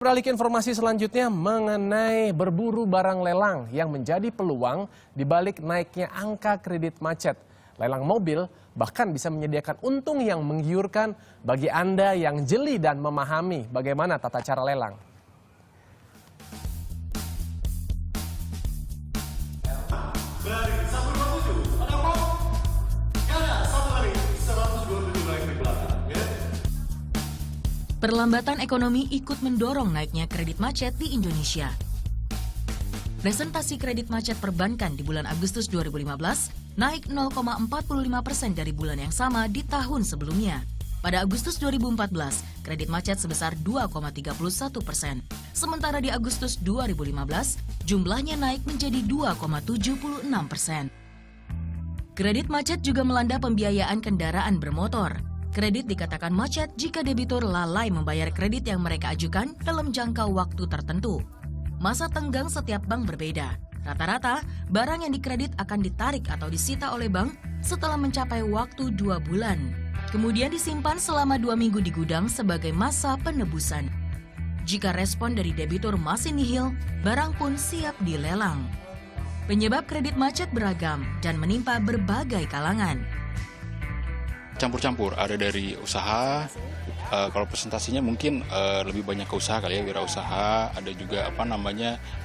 Beralih ke informasi selanjutnya mengenai berburu barang lelang yang menjadi peluang di balik naiknya angka kredit macet. Lelang mobil bahkan bisa menyediakan untung yang menggiurkan bagi Anda yang jeli dan memahami bagaimana tata cara lelang. Perlambatan ekonomi ikut mendorong naiknya kredit macet di Indonesia. Presentasi kredit macet perbankan di bulan Agustus 2015 naik 0,45% dari bulan yang sama di tahun sebelumnya. Pada Agustus 2014, kredit macet sebesar 2,31%. Sementara di Agustus 2015, jumlahnya naik menjadi 2,76%. Kredit macet juga melanda pembiayaan kendaraan bermotor. Kredit dikatakan macet jika debitur lalai membayar kredit yang mereka ajukan dalam jangka waktu tertentu. Masa tenggang setiap bank berbeda. Rata-rata, barang yang dikredit akan ditarik atau disita oleh bank setelah mencapai waktu 2 bulan. Kemudian disimpan selama 2 minggu di gudang sebagai masa penebusan. Jika respon dari debitur masih nihil, barang pun siap dilelang. Penyebab kredit macet beragam dan menimpa berbagai kalangan. Campur-campur, ada dari usaha, kalau presentasinya mungkin lebih banyak ke usaha kali ya, wirausaha, ada juga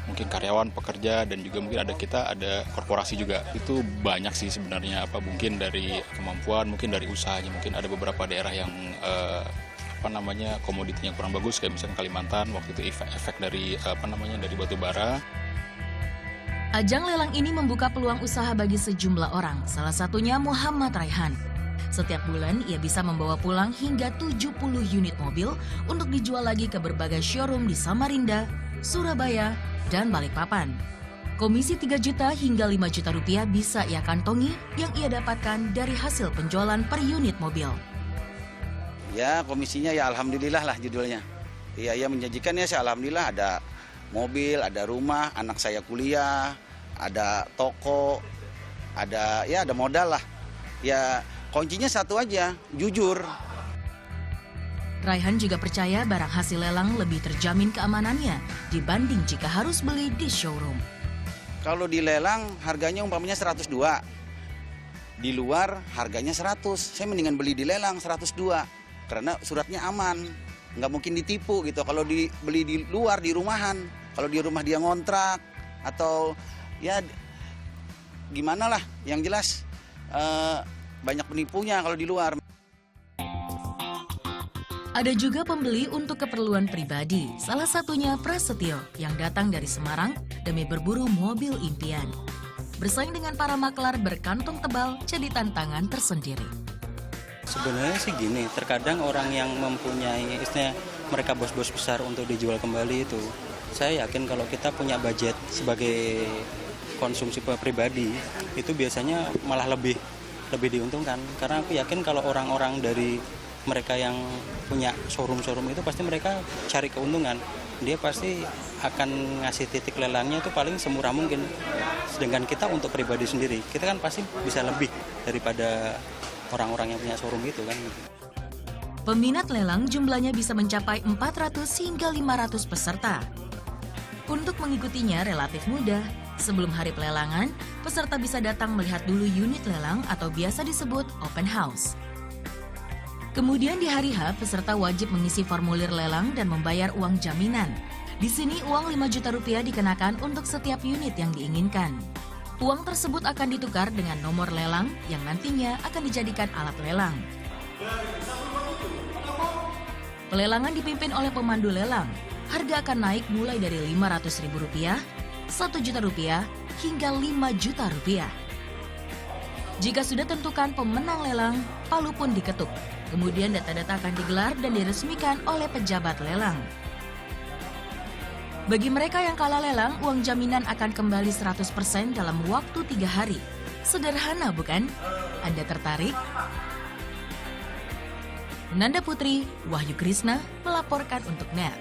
mungkin karyawan, pekerja, dan juga mungkin ada korporasi juga. Itu banyak sih sebenarnya, mungkin dari kemampuan, mungkin dari usahanya, mungkin ada beberapa daerah yang komoditinya kurang bagus, kayak misalnya Kalimantan, waktu itu efek dari dari batu bara. Ajang lelang ini membuka peluang usaha bagi sejumlah orang, salah satunya Muhammad Raihan. Setiap bulan ia bisa membawa pulang hingga 70 unit mobil untuk dijual lagi ke berbagai showroom di Samarinda, Surabaya, dan Balikpapan. Komisi 3 juta hingga 5 juta rupiah bisa ia kantongi yang ia dapatkan dari hasil penjualan per unit mobil. Ya, komisinya ya alhamdulillah lah judulnya. Ya menjanjikan ya alhamdulillah, ada mobil, ada rumah, anak saya kuliah, ada toko, ada modal lah. Ya kuncinya satu aja, jujur. Raihan juga percaya barang hasil lelang lebih terjamin keamanannya dibanding jika harus beli di showroom. Kalau di lelang harganya umpamanya 102, di luar harganya 100. Saya mendingan beli di lelang 102, karena suratnya aman, nggak mungkin ditipu gitu. Kalau beli di luar, di rumahan, kalau di rumah dia ngontrak, atau ya gimana lah, yang jelas banyak penipunya kalau di luar. Ada juga pembeli untuk keperluan pribadi, salah satunya Prasetyo yang datang dari Semarang demi berburu mobil impian. Bersaing dengan para maklar berkantong tebal jadi tantangan tersendiri. Sebenarnya sih gini, terkadang orang yang mempunyai, istilahnya mereka bos-bos besar untuk dijual kembali itu, saya yakin kalau kita punya budget sebagai konsumsi pribadi, itu biasanya malah lebih diuntungkan, karena aku yakin kalau orang-orang dari mereka yang punya showroom itu pasti mereka cari keuntungan, dia pasti akan ngasih titik lelangnya itu paling semurah mungkin. Sedangkan kita untuk pribadi sendiri, kita kan pasti bisa lebih daripada orang-orang yang punya showroom itu kan. Peminat lelang jumlahnya bisa mencapai 400 hingga 500 peserta. Untuk mengikutinya relatif mudah. Sebelum hari pelelangan, peserta bisa datang melihat dulu unit lelang atau biasa disebut open house. Kemudian di hari H, peserta wajib mengisi formulir lelang dan membayar uang jaminan. Di sini uang 5 juta rupiah dikenakan untuk setiap unit yang diinginkan. Uang tersebut akan ditukar dengan nomor lelang yang nantinya akan dijadikan alat lelang. Pelelangan dipimpin oleh pemandu lelang. Harga akan naik mulai dari Rp500.000, Rp1 juta hingga Rp5 juta. Jika sudah tentukan pemenang lelang, palu pun diketuk. Kemudian data-data akan digelar dan diresmikan oleh pejabat lelang. Bagi mereka yang kalah lelang, uang jaminan akan kembali 100% dalam waktu 3 hari. Sederhana bukan? Anda tertarik? Nanda Putri, Wahyu Krisna melaporkan untuk NET.